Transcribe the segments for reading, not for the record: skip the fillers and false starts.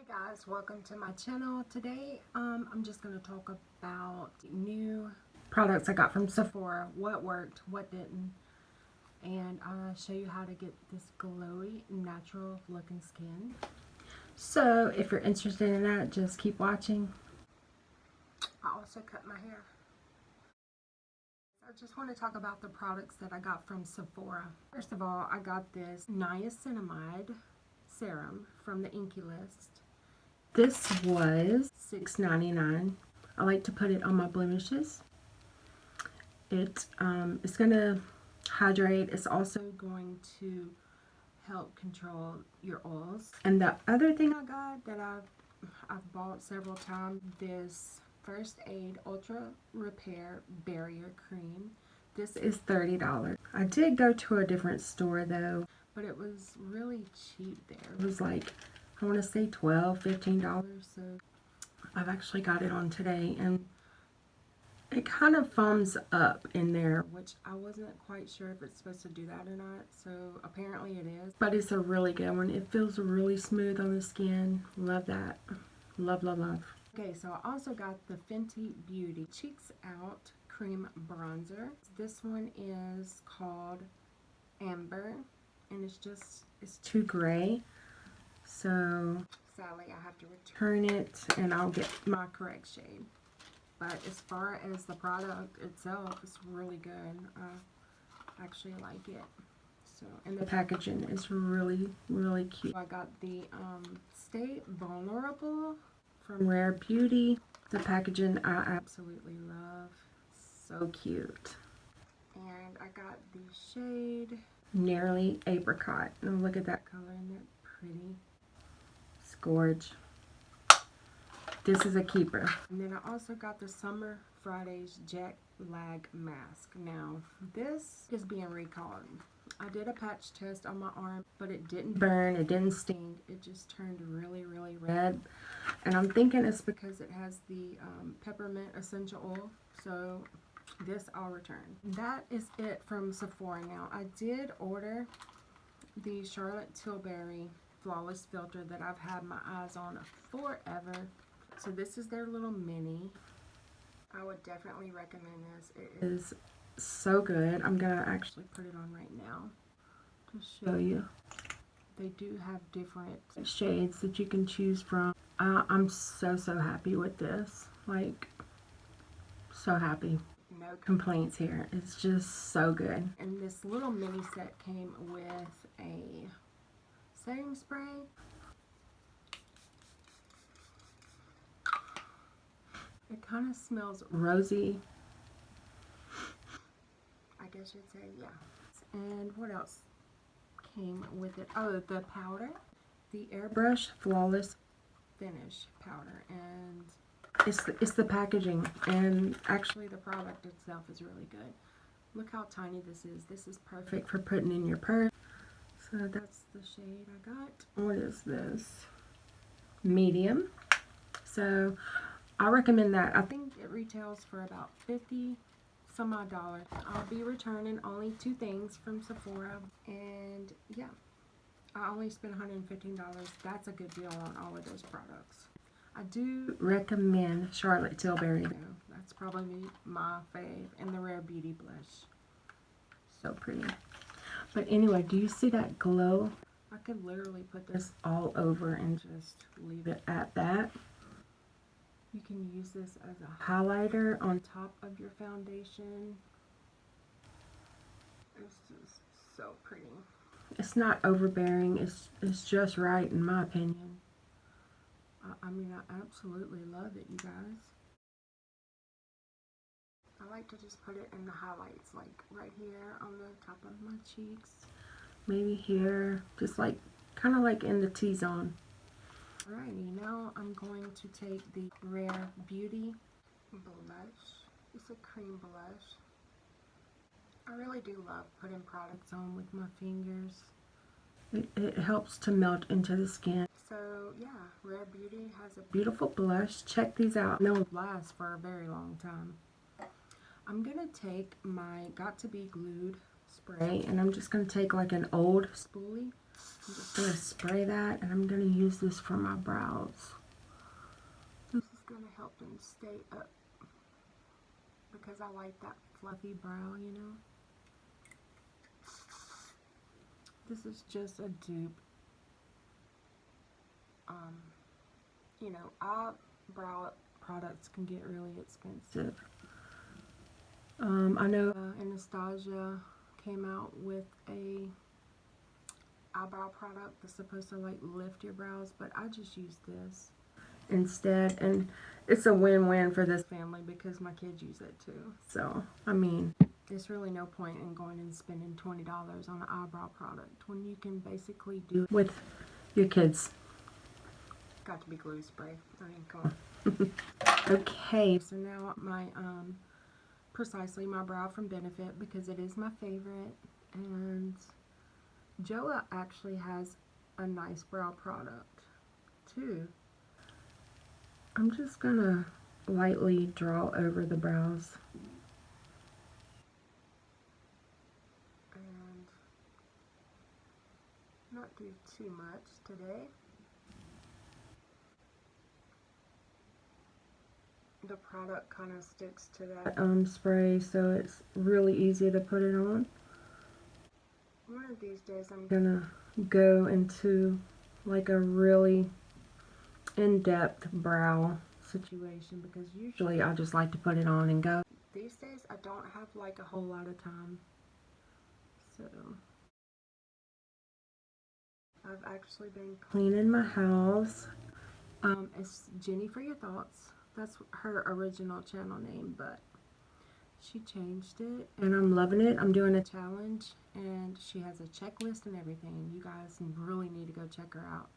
Guys, welcome to my channel. Today I'm just going to talk about new products I got from Sephora, what worked, what didn't, and I'll show you how to get this glowy natural looking skin. So if you're interested in that, just keep watching. I also cut my hair. I just want to talk about the products that I got from Sephora. First of all, I got this niacinamide serum from the Inky List. This was $6.99. I like to put it on my blemishes. It's going to hydrate. It's also going to help control your oils. And the other thing I got that I've bought several times, this First Aid Ultra Repair Barrier Cream. This is $30. I did go to a different store though, but it was really cheap there. It was like, I want to say $12, $15. So I've actually got it on today, and it kind of foams up in there, which I wasn't quite sure if it's supposed to do that or not. So apparently it is, but it's a really good one. It feels really smooth on the skin. Love that. Love, love, love. Okay, so I also got the Fenty Beauty Cheeks Out Cream Bronzer. This one is called Amber, and it's too gray. So sadly I have to return it and I'll get my correct shade. But as far as the product itself, it's really good. I actually like it. So, and the packaging is really, really cute. I got the Stay Vulnerable from Rare Beauty. The packaging I absolutely love. So cute. And I got the shade Nearly Apricot. And look at that color, isn't that pretty? It's gorgeous. This is a keeper. And then I also got the Summer Fridays Jet Lag Mask. Now, this is being recalled. I did a patch test on my arm, but it didn't burn, it didn't sting. It just turned really, really red. And I'm thinking it's because it has the peppermint essential oil. So this I'll return. That is it from Sephora. Now, I did order the Charlotte Tilbury Flawless Filter that I've had my eyes on forever. So this is their little mini. I would definitely recommend this. It is so good. I'm gonna actually put it on right now to show you. They do have different shades that you can choose from. I'm so happy with this. Like, so happy. No complaints here. It's just so good. And this little mini set came with a setting spray. It kind of smells rosy, I guess you'd say, yeah. And what else came with it? Oh, the powder. The Airbrush Flawless Finish powder. And it's the packaging. And actually the product itself is really good. Look how tiny this is. This is perfect for putting in your purse. So that's the shade I got. What is this? Medium. So I recommend that. I think it retails for about $50 some odd. I'll be returning only 2 things from Sephora, and yeah, I only spent $115. That's a good deal on all of those products. I do recommend Charlotte Tilbury though. That's probably my fave, and the Rare Beauty blush. So pretty. But anyway, do you see that glow? I could literally put this all over and just leave it at that. You can use this as a highlighter on top of your foundation. It's just so pretty. It's not overbearing. It's just right in my opinion. I mean, I absolutely love it, you guys. I like to just put it in the highlights, like right here on the top of my cheeks. Maybe here, just like, kind of like in the T-zone. Alrighty, now I'm going to take the Rare Beauty blush. It's a cream blush. I really do love putting products on with my fingers. It helps to melt into the skin. So yeah, Rare Beauty has a beautiful blush. Check these out. They'll last for a very long time. I'm gonna take my Got to Be Glued spray, and I'm just gonna take like an old spoolie I'm just going to spray that, and I'm going to use this for my brows. This is going to help them stay up because I like that fluffy brow, you know. This is just a dupe. You know, eyebrow products can get really expensive. I know Anastasia came out with a eyebrow product that's supposed to like lift your brows, but I just use this instead, and it's a win-win for this family because my kids use it too. So I mean, there's really no point in going and spending $20 on an eyebrow product when you can basically do it with your kids. Got to be glue spray. I mean, come on. Okay, so now my Precisely my brow from Benefit, because it is my favorite, and Joa actually has a nice brow product too. I'm just gonna lightly draw over the brows and not do too much today. The product kind of sticks to that spray, so it's really easy to put it on. One of these days I'm gonna go into like a really in-depth brow situation, because usually I just like to put it on and go. These days I don't have like a whole lot of time, so I've actually been cleaning my house. It's Jenny for Your Thoughts. That's her original channel name, but she changed it, and I'm loving it. I'm doing a challenge, and she has a checklist and everything. You guys really need to go check her out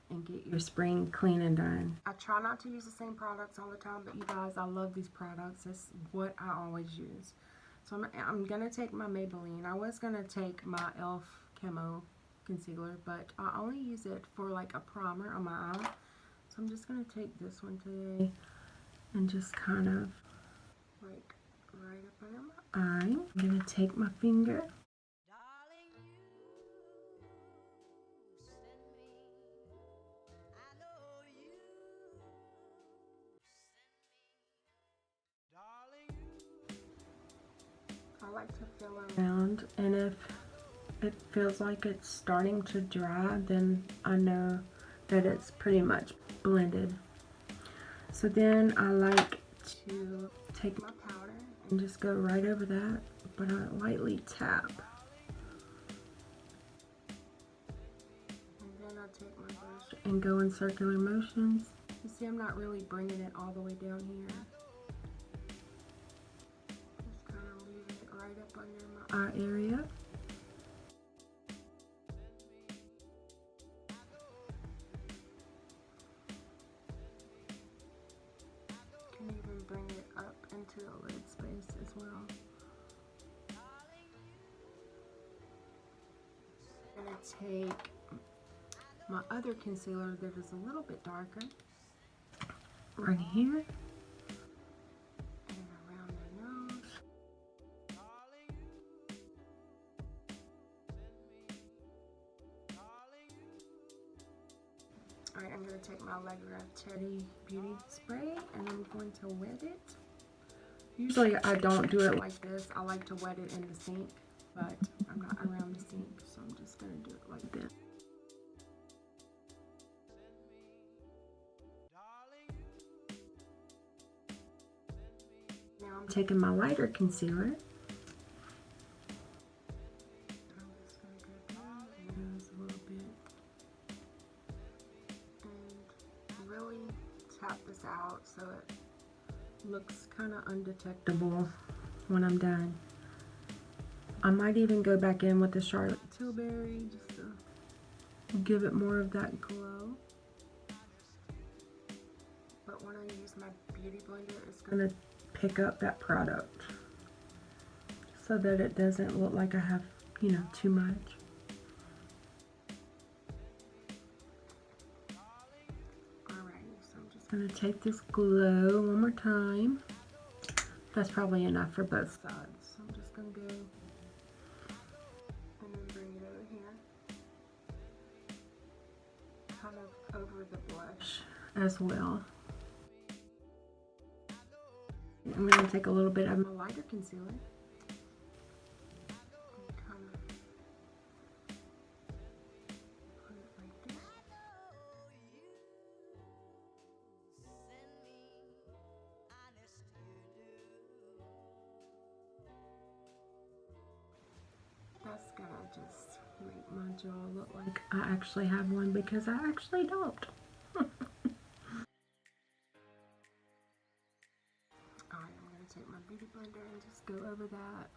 and get your spring cleaning done. I try not to use the same products all the time, but you guys, I love these products. It's what I always use. So I'm gonna take my Maybelline. I was gonna take my e.l.f. Camo concealer, but I only use it for like a primer on my eye. So I'm just gonna take this one today and just kind of like right up under my eye. I'm gonna take my finger. I like to feel around, and if it feels like it's starting to dry, then I know that it's pretty much blended. So then I like to take my powder and just go right over that, but I lightly tap. And then I take my brush and go in circular motions. You see, I'm not really bringing it all the way down here. Just kind of leaving it right up under my eye area. Can even bring it up into the lid space as well. I'm going to take my other concealer that is a little bit darker right here and around the nose. Alright, I'm going to take my Allegra Teddy Beauty Spray and I'm going to wet it. Usually I don't do it like this. I like to wet it in the sink, but I'm not around the sink, so I'm just going to do it like this. Now I'm taking my lighter concealer. I'm just going to go down the nose a little bit and really tap this out so it looks kind of undetectable when I'm done. I might even go back in with the Charlotte Tilbury just to give it more of that glow. But when I use my beauty blender, it's going to pick up that product so that it doesn't look like I have, you know, too much. Alright, so I'm just going to take this glow one more time. That's probably enough for both sides. So I'm just going to go and then bring it over here. kind of over the blush as well. I'm going to take a little bit of my lighter concealer. That's gonna just make my jaw look like I actually have one, because I actually don't. Alright, I'm gonna take my beauty blender and just go over that.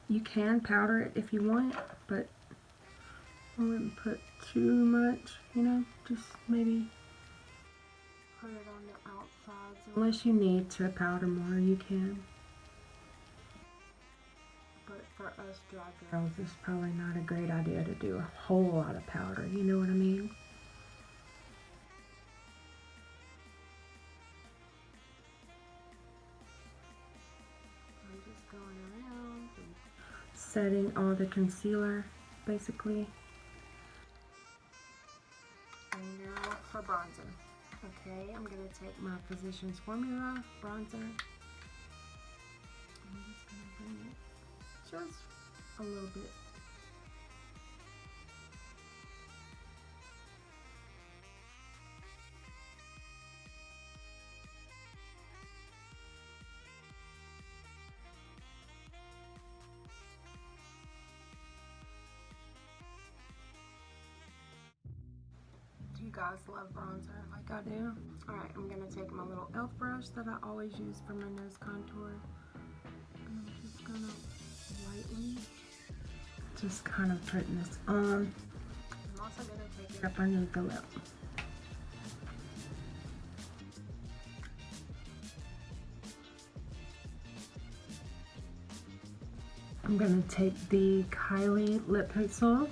You can powder it if you want, but I wouldn't put too much, you know, just maybe put it on the outsides. Unless you need to powder more, you can. But for us dry girls, it's probably not a great idea to do a whole lot of powder, you know what I mean? I'm just going around and setting all the concealer, basically. And now for bronzer. Okay, I'm going to take my Physicians Formula bronzer. I'm just going to bring it just a little bit. Do you guys love bronzer like I do? Alright, I'm going to take my little e.l.f. brush that I always use for my nose contour. And I'm just going to lightly just kind of putting this on. I'm also going to take it up underneath the lip. I'm going to take the Kylie lip pencil.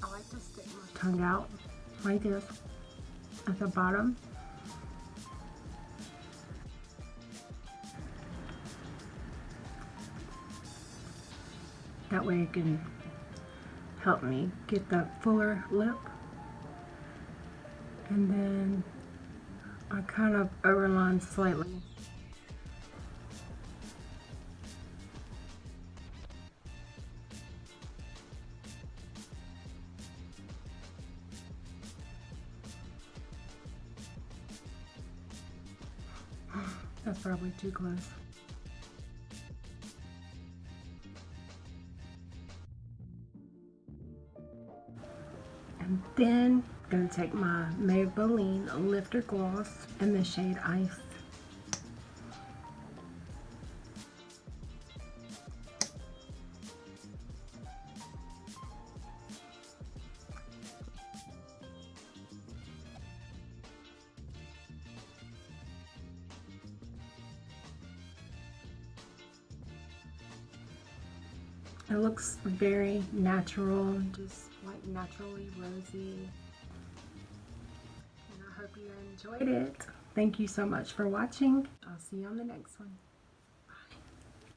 I like to stick my tongue out like this at the bottom. That way it can help me get that fuller lip. And then I kind of overline slightly. That's probably too close. And then I'm going to take my Maybelline Lifter Gloss in the shade Ice. It looks very natural, just like naturally rosy. And I hope you enjoyed it. Thank you so much for watching. I'll see you on the next one.